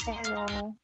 Hello.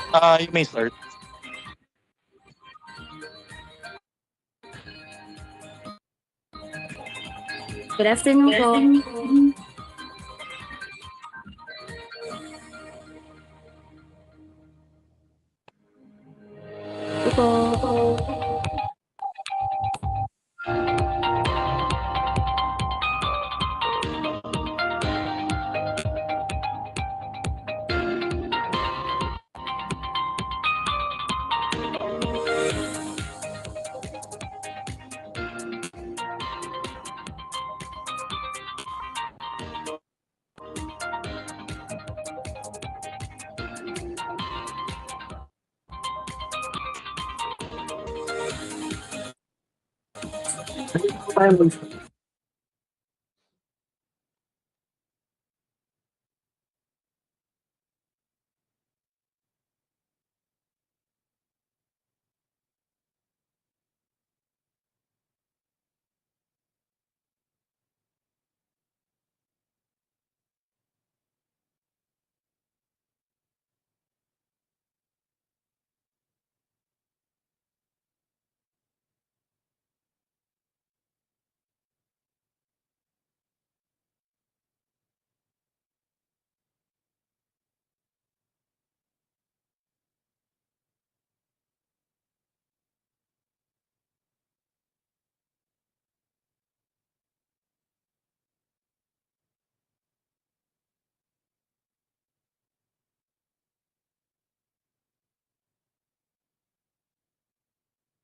You may start. Good afternoon po. Ito po.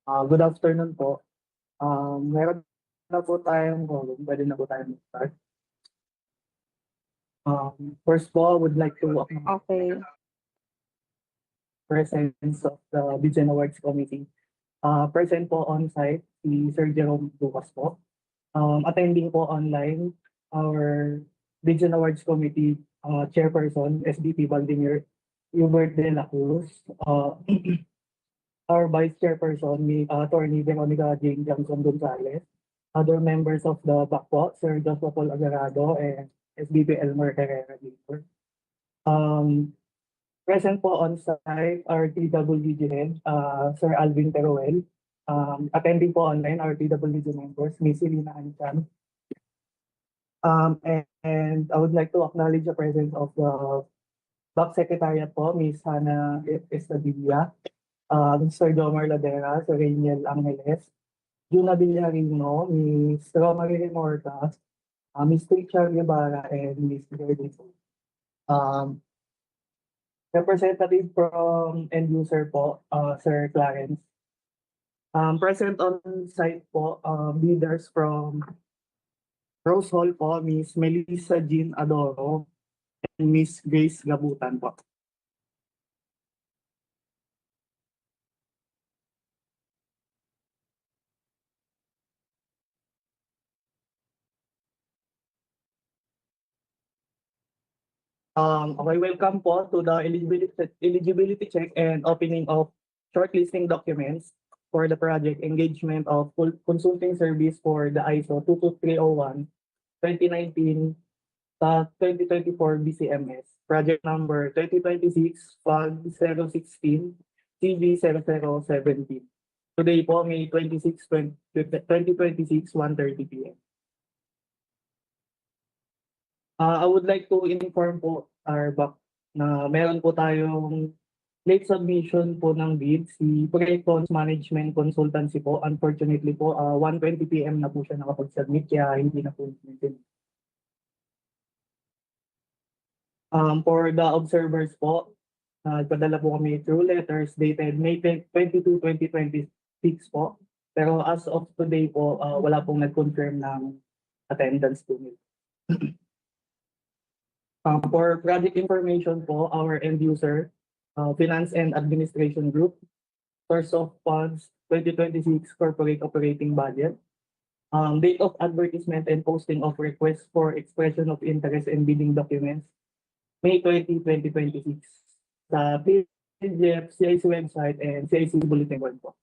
Good afternoon po. Meron na po tayong volume. Pwede na po tayo mag-start. First po, I would like to Okay. presence of the Vision Awards Committee. Present po on-site, si Sir Jerome Lucas po. Attending po online, our Vision Awards Committee Chairperson, SVP Valdemir Hubert de la Cruz. Our Vice Chairperson, Attorney Veronica Jane Johnson Gonzalez. Other members of the BAC po, Sir Joshua Paul Agarado and SVP Elmer Herrera Jr. Present po on site our TWG head, Sir Alvin Teruel. Attending po online our TWG members, Miss Elena Anchan. And I would like to acknowledge the presence of the BAC Secretariat po, Miss Hannah Estadilla, Sir Jomar Ladera, Sir Rainiel Angeles, Juna Villarino, Miss Romary Remorta, Miss Richard Guevara, and Miss Gerdy. Representative from end user po, Sir Clarence. Present on site po, leaders from Rose Hall po, Miss Melissa Jean Adoro, and Miss Grace Gabutan po. Okay, welcome po to the eligibility check and opening of shortlisting documents for the project engagement of consulting service for the ISO 22301 2019 sa 2024 BCMS, project number 2026 FAG 016 CV 7017. Today po, May 26, 2026, 1:30 p.m. I would like to inform po our BAC na meron po tayong late submission po ng bid, si Project Funds Management Consultancy po. Unfortunately po, 1:20 p.m. na po siya nakapag-submit, kaya hindi na po natin. For the observers po, padala po kami through letters dated May 22, 2026 po. Pero as of today po, wala pong nag-confirm ng attendance po nila. For project information po, our end user, Finance and Administration Group, source of funds 2026 corporate operating budget, date of advertisement and posting of request for expression of interest and bidding documents, May 20, 2026, sa PDF, CIC website, and CIC bulletin board po.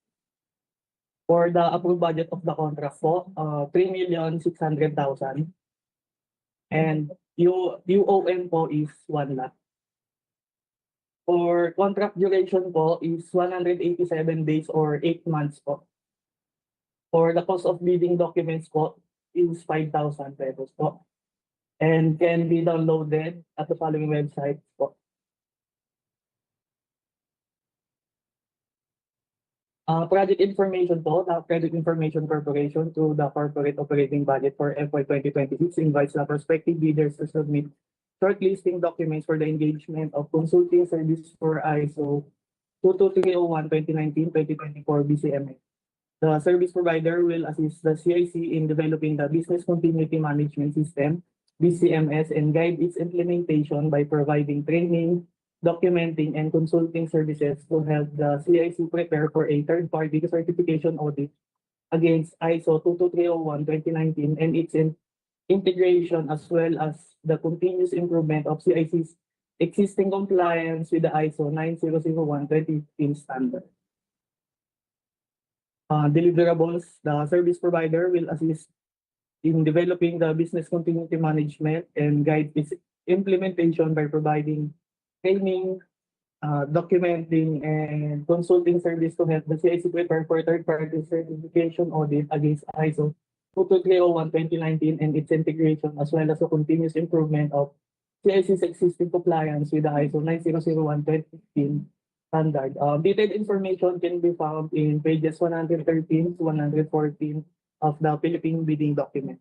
For the approved budget of the contract po, 3,600,000. And UON po is 1 lakh. For contract duration po is 187 days or 8 months po. For the cost of bidding documents po is 5,000 pesos po and can be downloaded at the following websites po. Project information po, the Credit Information Corporation to the corporate operating budget for FY 2026 invites the prospective bidders to submit shortlisting documents for the engagement of consulting service for ISO 22301-2019-2024 BCMS. The service provider will assist the CIC in developing the Business Continuity Management System, BCMS, and guide its implementation by providing training, documenting, and consulting services to help the CIC prepare for a third-party certification audit against ISO 22301-2019 and its integration, as well as the continuous improvement of CIC's existing compliance with the ISO 9001-2015 standard. Deliverables, the service provider will assist in developing the business continuity management and guide its implementation by providing training, documenting, and consulting service to help the CIC prepare for third-party certification audit against ISO 22301-2019 and its integration, as well as the continuous improvement of CIC's existing compliance with the ISO 9001-2015 standard. Detailed information can be found in pages 113 to 114 of the Philippine bidding document.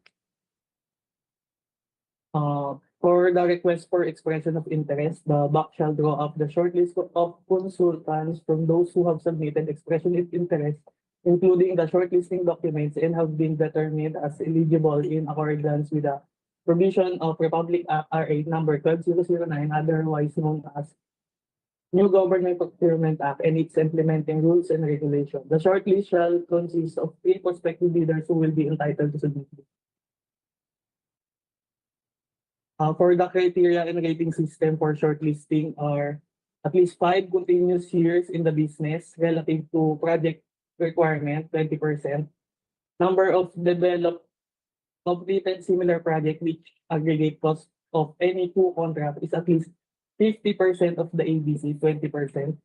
For the request for expression of interest, the BAC shall draw up the shortlist of consultants from those who have submitted expression of interest, including the shortlisting documents, and have been determined as eligible in accordance with the provision of Republic Act RA number 12009, otherwise known as New Government Procurement Act, and its implementing rules and regulations. The shortlist shall consist of 3 prospective bidders who will be entitled to submit. For the criteria and rating system for shortlisting are at least 5 continuous years in the business relative to project requirement, 20%. Number of developed completed similar project which aggregate cost of any 2 contract is at least 50% of the ABC, 20%.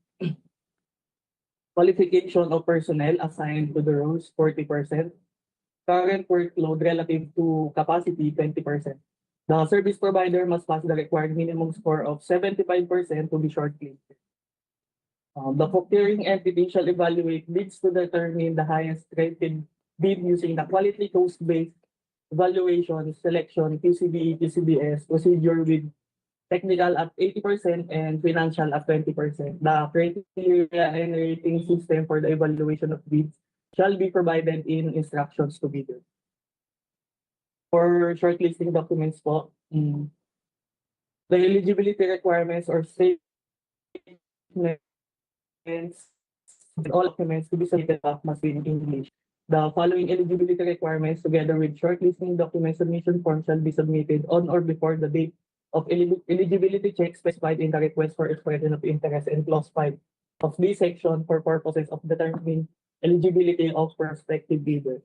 Qualification of personnel assigned to the roles, 40%. Current workload relative to capacity, 20%. The service provider must pass the required minimum score of 75% to be shortlisted. The procuring entity shall evaluate bids to determine the highest rated bid using the quality cost-based evaluation, selection, PCBE, PCBS procedure with technical at 80% and financial at 20%. The criteria and rating system for the evaluation of bids shall be provided in instructions to bidders. For shortlisting documents po, the eligibility requirements or statements and all documents to be submitted must be in English. The following eligibility requirements together with shortlisting document submission form shall be submitted on or before the date of eligibility check specified in the request for expression of interest and clause 5 of this section for purposes of determining eligibility of prospective bidders.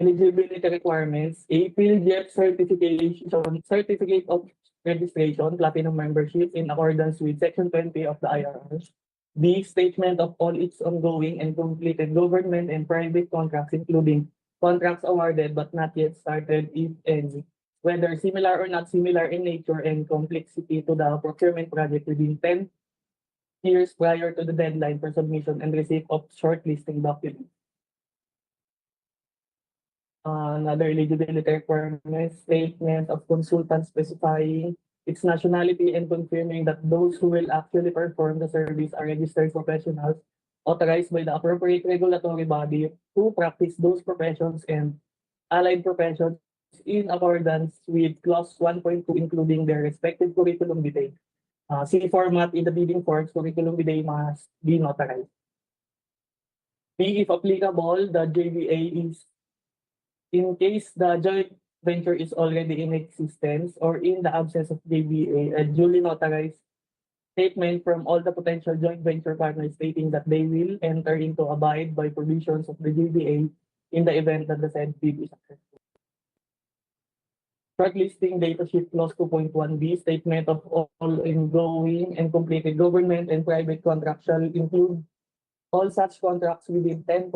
Eligibility requirements, a PhilJEP certificate of registration, platinum membership in accordance with Section 20 of the IRR. B, statement of all its ongoing and completed government and private contracts, including contracts awarded but not yet started, if any, whether similar or not similar in nature and complexity to the procurement project within 10 years prior to the deadline for submission and receipt of shortlisting documents. Another eligibility requirement, statement of consultant specifying its nationality and confirming that those who will actually perform the service are registered professionals authorized by the appropriate regulatory body to practice those professions and allied professions in accordance with clause 1.2, including their respective curriculum vitae. See format in the bidding forms, curriculum vitae must be notarized. B, if applicable, the JVA is in case the joint venture is already in existence or in the absence of JVA, a duly notarized statement from all the potential joint venture partners stating that they will enter into abide by provisions of the JVA in the event that the said bid is successful. Shortlisting data sheet clause 2.1b, statement of all ongoing and completed government and private contracts shall include all such contracts within 10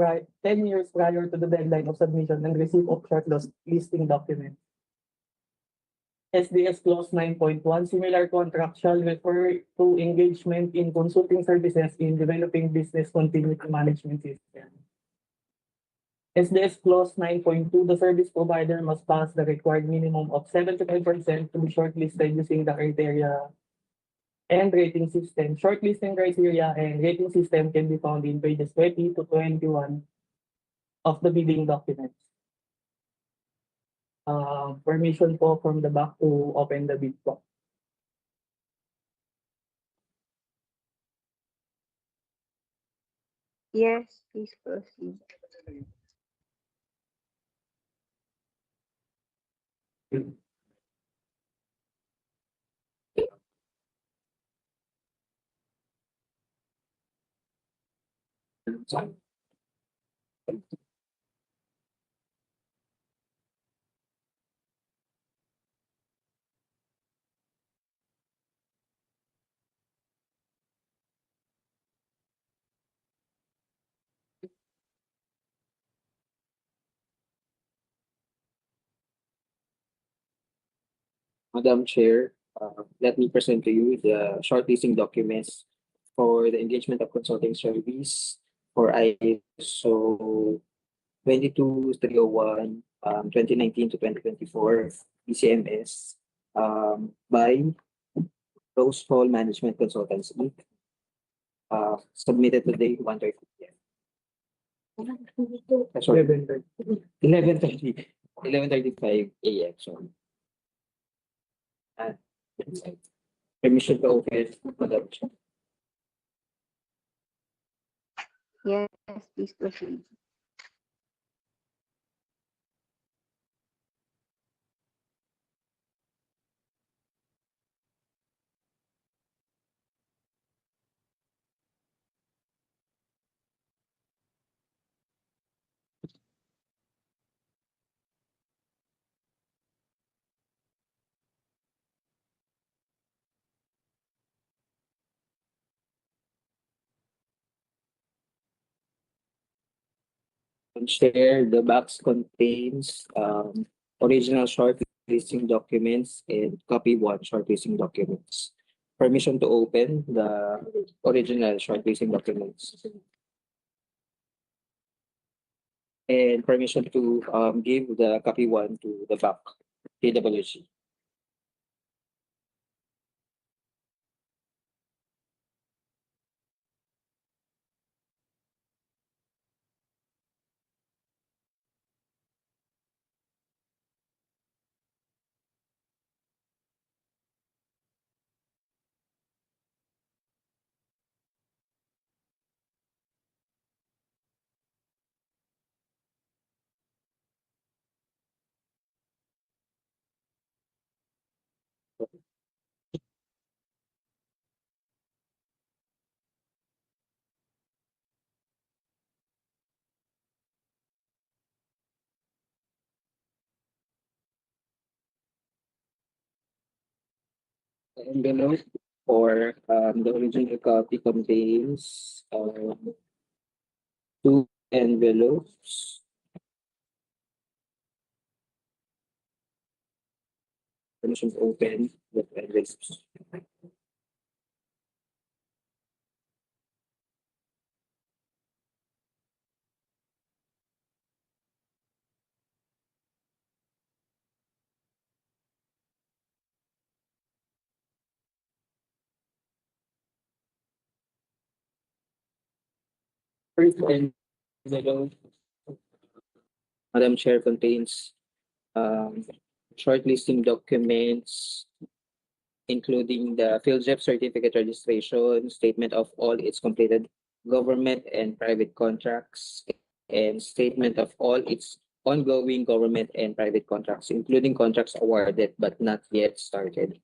years prior to the deadline of submission and receipt of shortlisting documents. SDS Clause 9.1, similar contract shall refer to engagement in consulting services in developing business continuity management system. SDS Clause 9.2, the service provider must pass the required minimum of 75% to be shortlisted using the criteria and rating system. Shortlisting criteria and rating system can be found in pages 20 to 21 of the bidding documents. Permission po from the back to open the bid po. Yes, please proceed. Madam Chair, let me present to you the shortlisting documents for the engagement of consulting service for ISO 22301, 2019 to 2024 BCMS by Rose Hall Management Consultants Inc. Submitted today 1:30 p.m. Sorry, 11:30, 11:35 a.m. Sorry. Uh, Permission to open, Madam Chair. Yes, please proceed. And share the box contains original shortlisting documents and copy one shortlisting documents. Permission to open the original shortlisting documents. And permission to give the copy one to the back, KWG. The envelope or the original copy contains two envelopes. Permission to open the envelopes. First envelope, Madam Chair, contains um, shortlisting documents, including the PhilJEP certificate registration, statement of all its completed government and private contracts, and statement of all its ongoing government and private contracts, including contracts awarded but not yet started.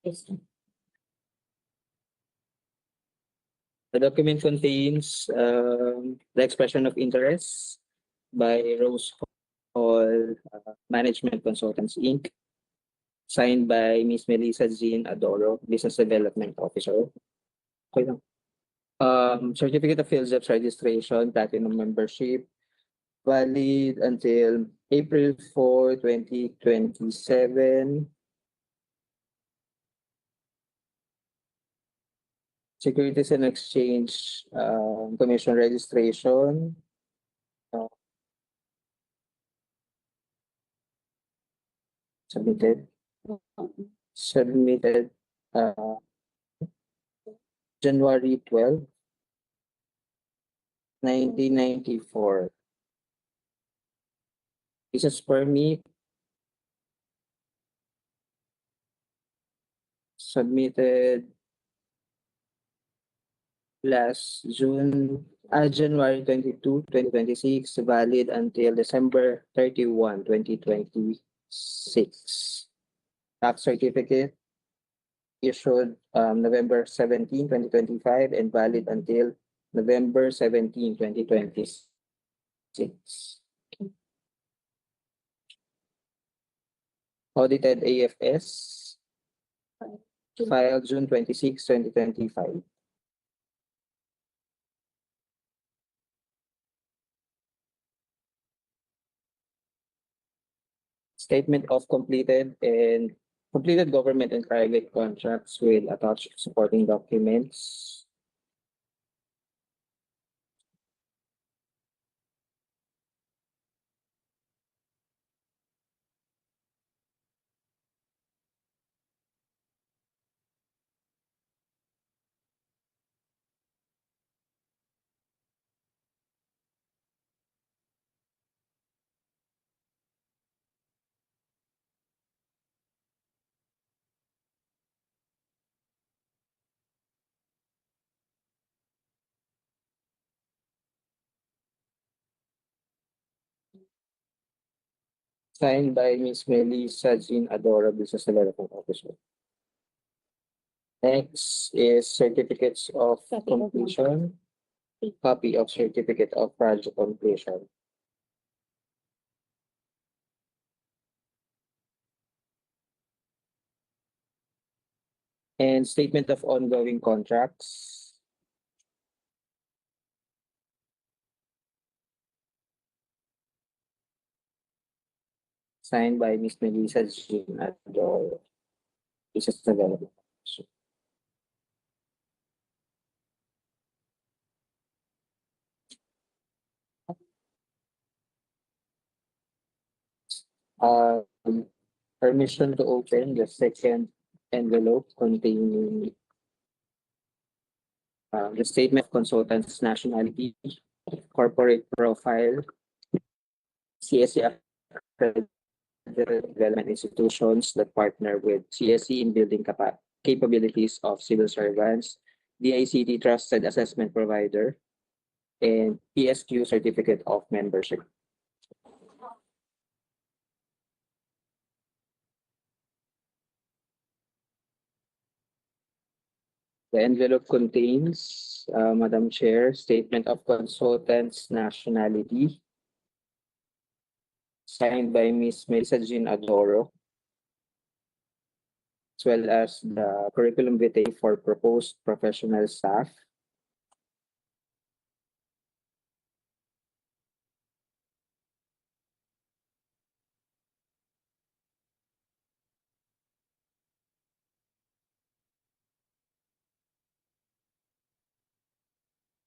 Yes. The document contains the expression of interest by Rose Hall Management Consultants Inc., signed by Ms. Melissa Jean Adoro, Business Development Officer. Okay lang. Certificate of Field Reps Registration, Platinum Membership, valid until April 4, 2027. Securities and Exchange Commission registration. Submitted uh, January 12, 1994. Business permit submitted last January 22, 2026, valid until December 31, 2026. Tax certificate issued November 17, 2025, and valid until November 17, 2026. Audited AFS filed June 26, 2025. Statement of completed government and private contracts with attached supporting documents. Signed by Ms. Melissa Jean Adora, Business Development Officer. Next is certificates of completion. Copy of certificate of project completion. And statement of ongoing contracts. Signed by Ms. Melissa Jean Adora, Business Development Officer. Permission to open the second envelope containing the statement of consultant's nationality, corporate profile, CSE accredited development institutions that partner with CSE in building capabilities of civil servants, DICT trusted assessment provider, and PSQ certificate of membership. The envelope contains, Madam Chair, statement of consultant's nationality, signed by Ms. Melissa Jean Adoro, as well as the curriculum vitae for proposed professional staff.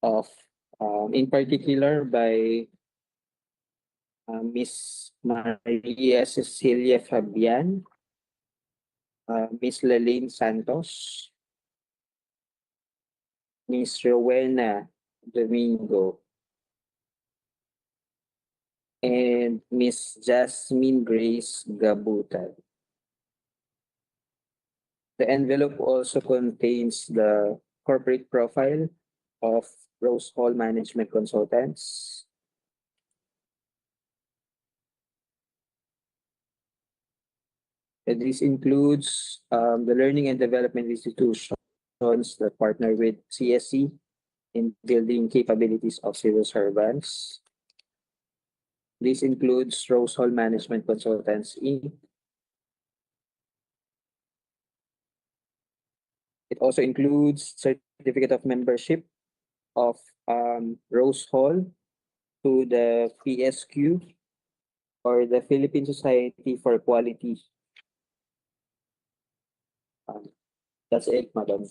Of in particular by Miss Maria Cecilia Fabian, Miss Lelaine Santos, Miss Rowena Domingo, and Miss Jasmine Grace Gabutan. The envelope also contains the corporate profile of Rose Hall Management Consultants, And this includes the learning and development institutions that partner with CSC in building capabilities of civil servants. This includes Rose Hall Management Consultants Inc. It also includes certificate of membership of Rose Hall to the PSQ or the Philippine Society for Quality. Um, that's it, madam.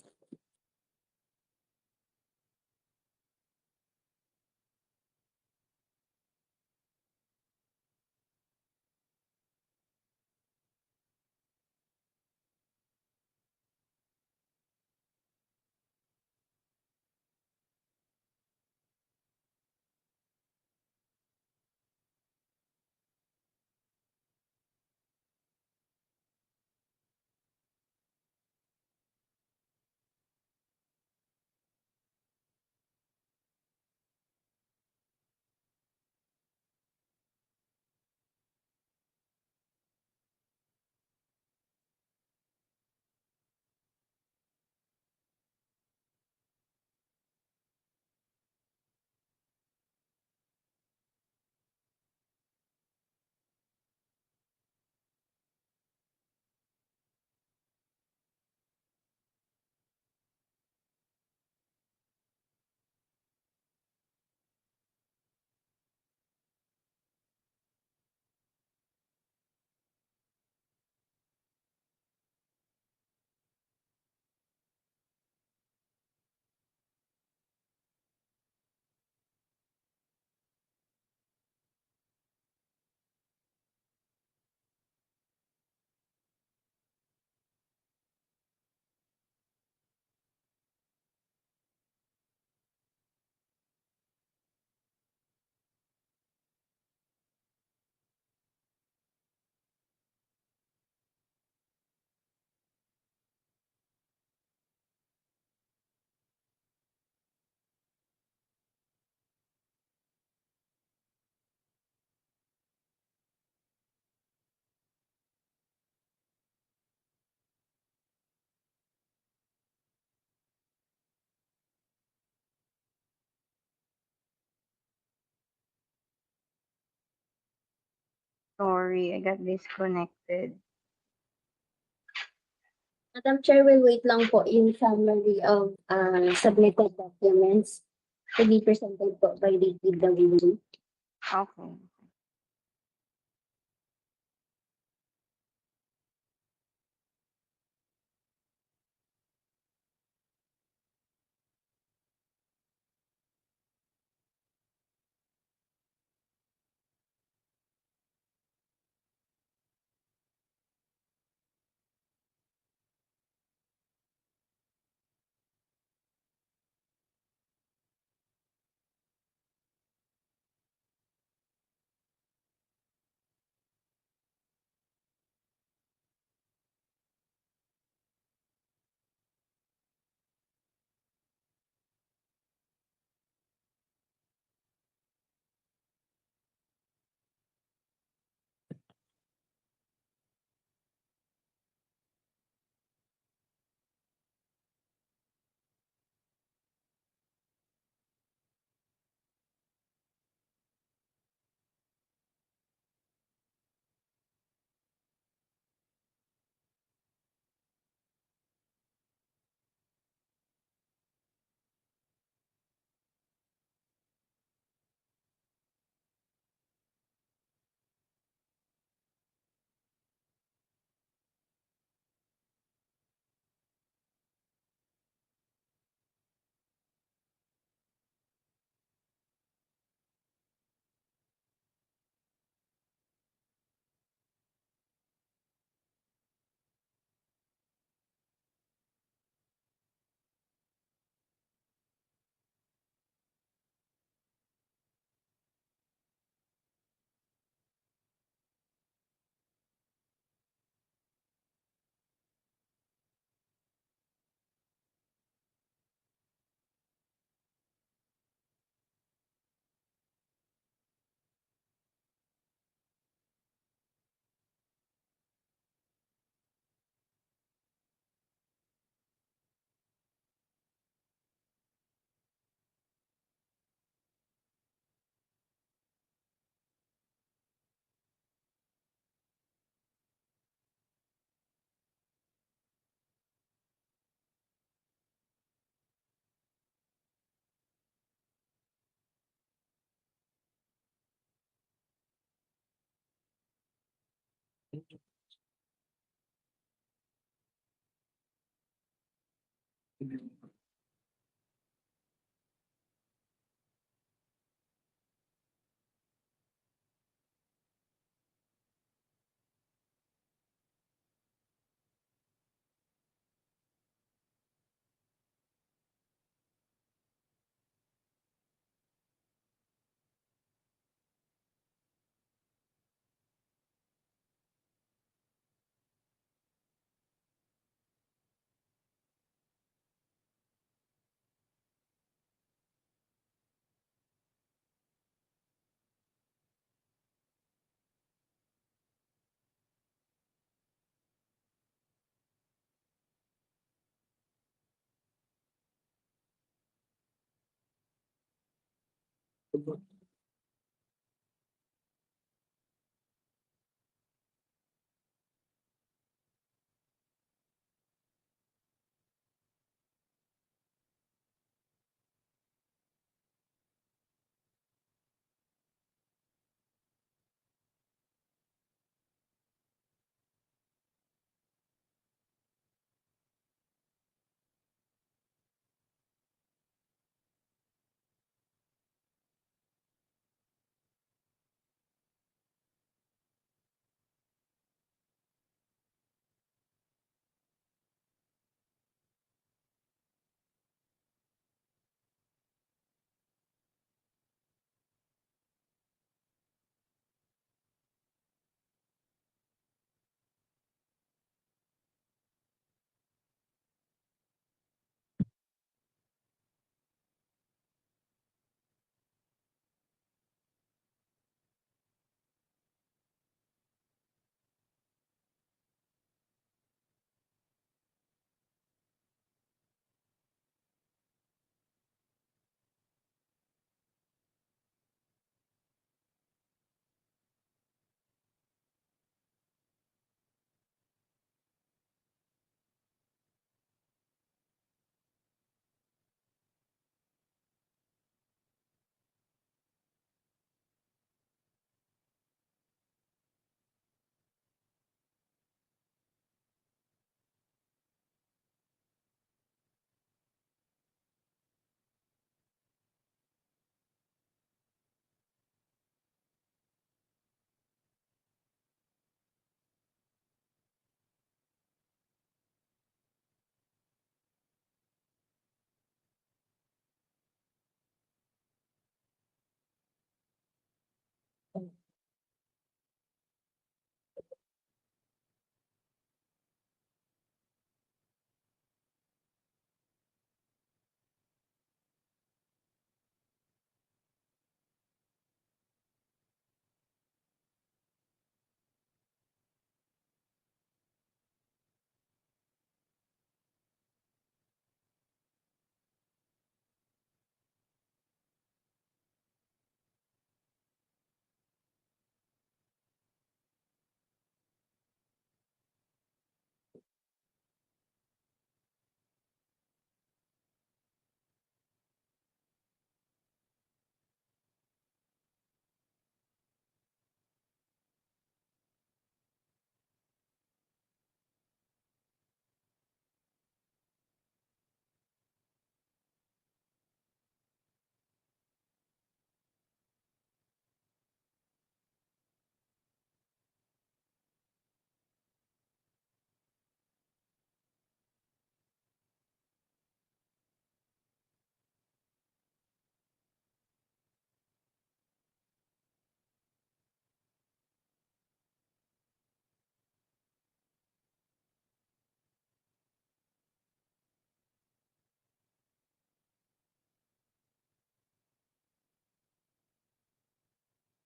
Sorry, I got disconnected. Madam Chair, we'll wait lang po yung summary of submitted documents to be presented po by the PWD. Okay.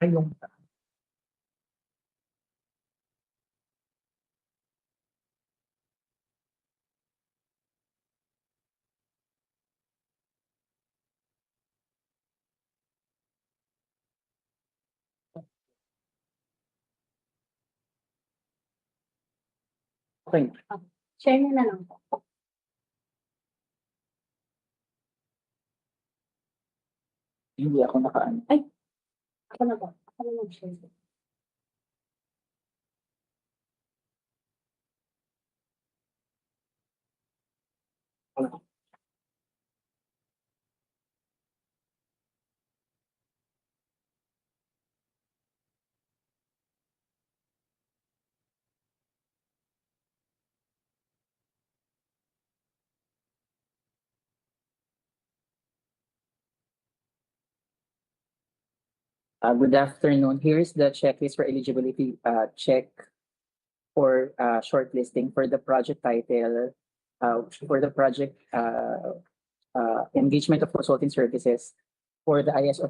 Ayun. Okay. Share nyo na lang po. Hindi ako nakaan. Ako na po. Ako na mag-share. Good afternoon. Here's the checklist for eligibility check for shortlisting for the project title, for the project engagement of consulting services for the ISO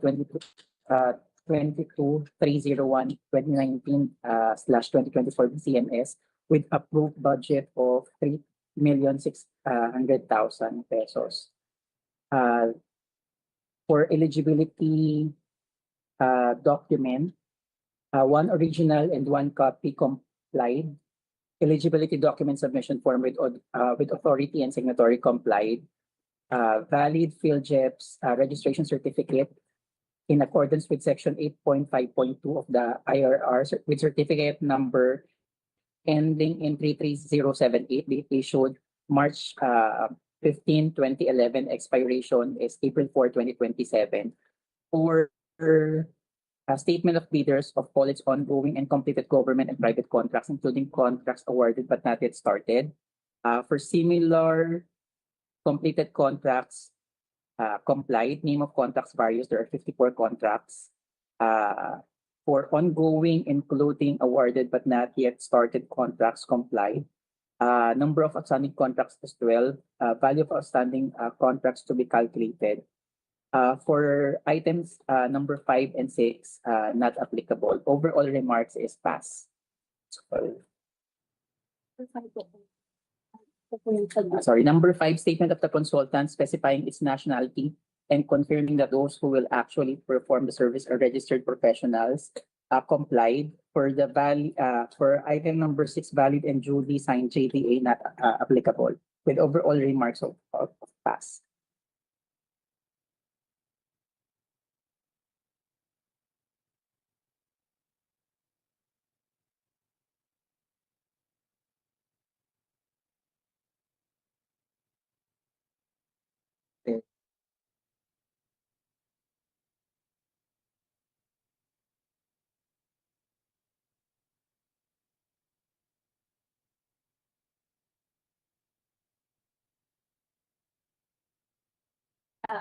22-301 2019 slash 2024 BCMS with approved budget of 3,600,000 pesos. For eligibility document, one original and one copy complied. Eligibility document submission form with authority and signatory complied. Valid PhilJEP's registration certificate in accordance with section 8.5.2 of the IRR with certificate number ending in 33078, date issued March 15, 2011, expiration is April 4, 2027. For a statement of bidders of all its ongoing and completed government and private contracts, including contracts awarded but not yet started. For similar completed contracts, complied, name of contracts varies. There are 54 contracts. For ongoing, including awarded but not yet started contracts, complied. Number of outstanding contracts is 12. Value of outstanding contracts to be calculated. For items number 5 and 6, not applicable. Overall remarks is pass. Sorry, number 5, statement of the consultant specifying its nationality and confirming that those who will actually perform the service are registered professionals, complied. For the for item number 6, valid and duly signed JDA, not applicable. With overall remarks of pass.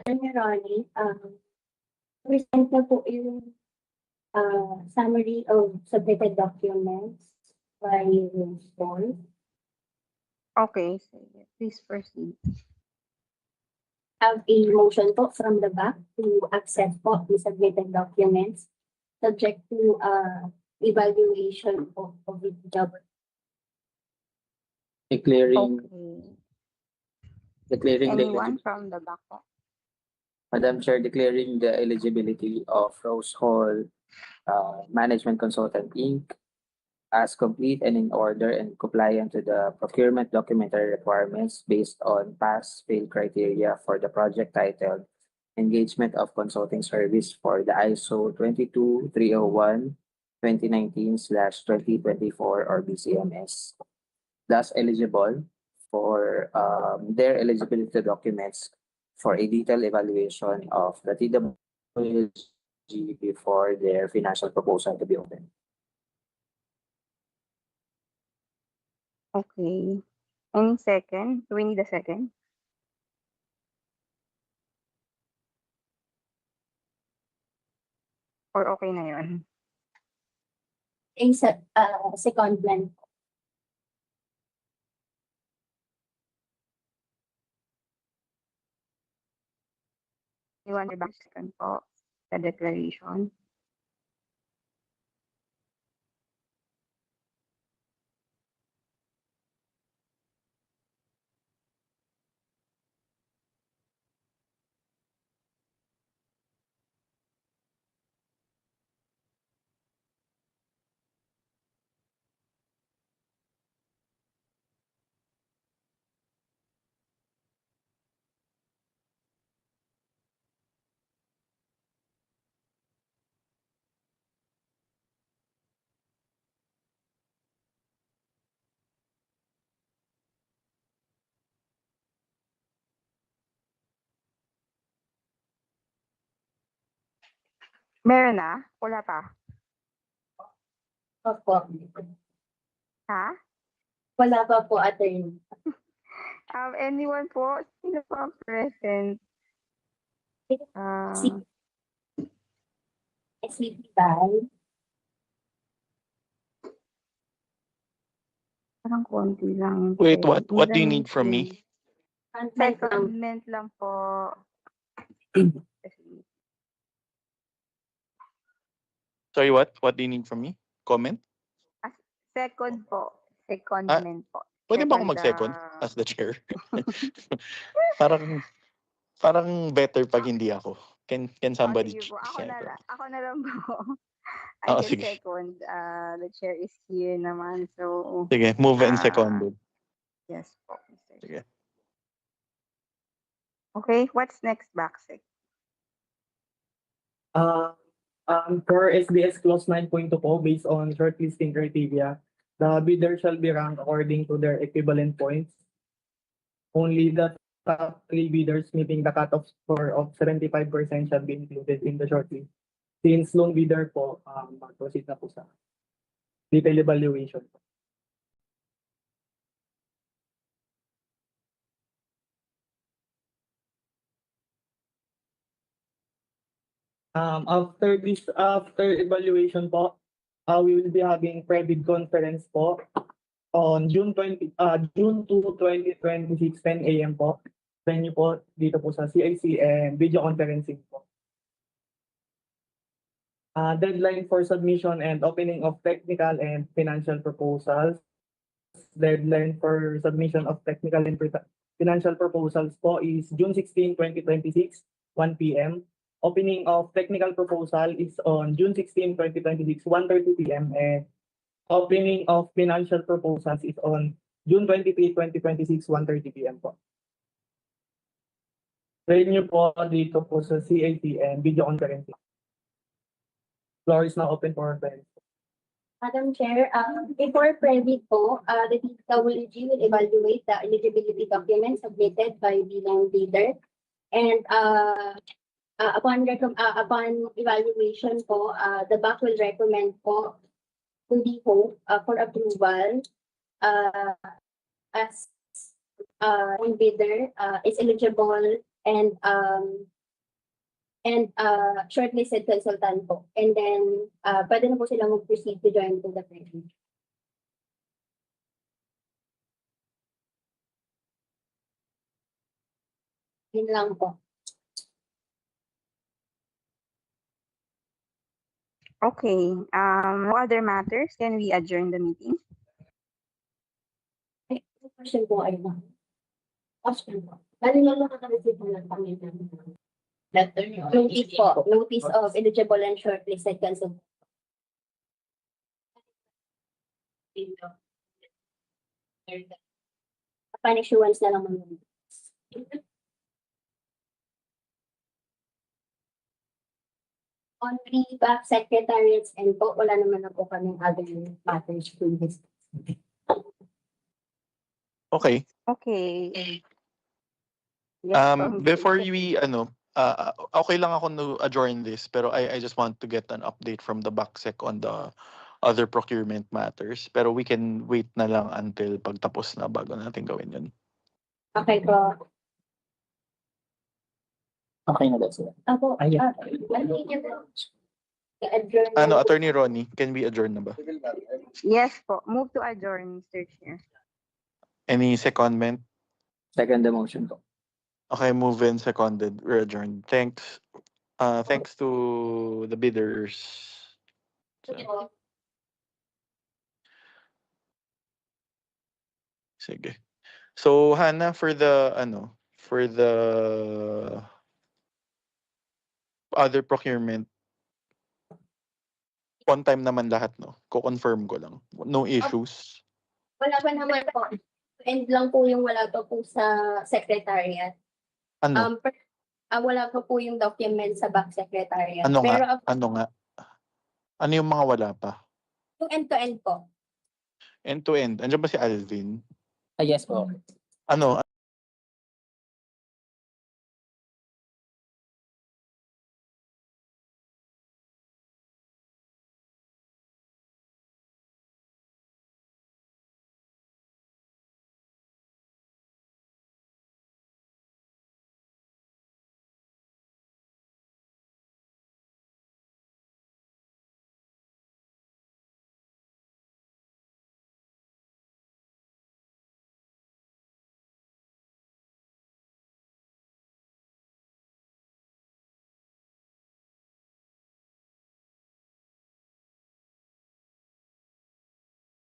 Ronnie, present na po yung summary of submitted documents by Paul. Okay, sige. Please proceed. Have a motion po from the back to accept po the submitted documents subject to evaluation of the job. Declaring, Okay. declaring the Anyone eligibility. from the back po? Madam Chair, declaring the eligibility of Rose Hall Management Consultant Inc. as complete and in order and compliant to the procurement documentary requirements based on pass-fail criteria for the project titled Engagement of Consulting Service for the ISO 22301 2019/2024 or BCMS. Thus eligible for their eligibility documents for a detailed evaluation of the TWG before their financial proposal to be opened. Okay. Any second? Do we need a second? Or okay na yun? Second plan. Anyone from the back second po? The declaration. Meron na? Wala pa? Opo. Ha? Wala pa po, attorney. Anyone po? Sino po ang present? Si SVP by Parang konti lang. Wait, Chair. what do you In the need from me? meeting. content Secondment lang po. Sorry, what? What do you need from me? Comment? Second po. Secondment po. Pwede ba ako Second, mag-second as the chair? parang parang better pag hindi ako. Can somebody sige po. second? Ako na lang po. I Oo, can sige. second. The chair is here naman. So, Sige, move and Ah. seconded. yes po. Mr. Sige. Okay, what's next, Backsec? For SBS Clause 9.2 po, based on shortlisting criteria, the bidder shall be ranked according to their equivalent points. Only the top 3 bidders meeting the cutoff score of 75% shall be included in the shortlist. Since lone bidder po, mag-proceed na po sa detailed evaluation. After evaluation po, we will be having pre-bid conference po on June 2, 2026, 10 a.m. po. Venue po dito po sa CIC and video conferencing po. Deadline for submission and opening of technical and financial proposals. Deadline for submission of technical and financial proposals po is June 16, 2026, 1 p.m. Opening of technical proposal is on June 16, 2026, 1:30 p.m. and opening of financial proposals is on June 23, 2026, 1:30 p.m. po. Venue po dito po sa CAT and video conferencing. Floor is now open for questions. Madam Chair, before pre-bid po, the TWG will evaluate the eligibility documents submitted by the loan bidder. And upon evaluation po, the BAC will recommend po to the hope for approval as loan bidder is eligible and shortlisted consultant po. And then, pwede na po sila mag-proceed to join to the pre-bid. Yun lang po. Okay, no other matters? Can we adjourn the meeting? Ay, question po ay na. Question po. Bali lang nakaka-receive mo lang kami ng letter niyo. Notice po. Notice of eligible and shortlisted consultant. Pan-issuance na lang muna. On the back secretariats and po, wala naman na po kaming other matters to this. Okay. Okay. Yes, po, Mr. Before Chair. we okay lang ako to adjourn this, pero I just want to get an update from the BACSEC on the other procurement matters. Pero we can wait na lang until pagtapos na bago natin gawin yun. Okay po. Okay na daw sila. Ako, Ayan. adjourn. Attorney Ronnie, can we adjourn na ba? Yes po, move to adjourn, Mr. Chair. Any secondment? Second the motion po. Okay, move and seconded. We're adjourned. Thanks. Thanks to the bidders. So, sige. So, Hannah, for the other procurement, on time naman lahat, no? Ko-confirm ko lang. No issues. Wala pa naman po. And lang po yung wala pa po sa secretariat. Ano? Wala pa po yung document sa back secretariat. Ano Pero nga? Ano nga? Ano yung mga wala pa? yung end-to-end po. End to end. Andiyan ba si Alvin? Yes po. Ano?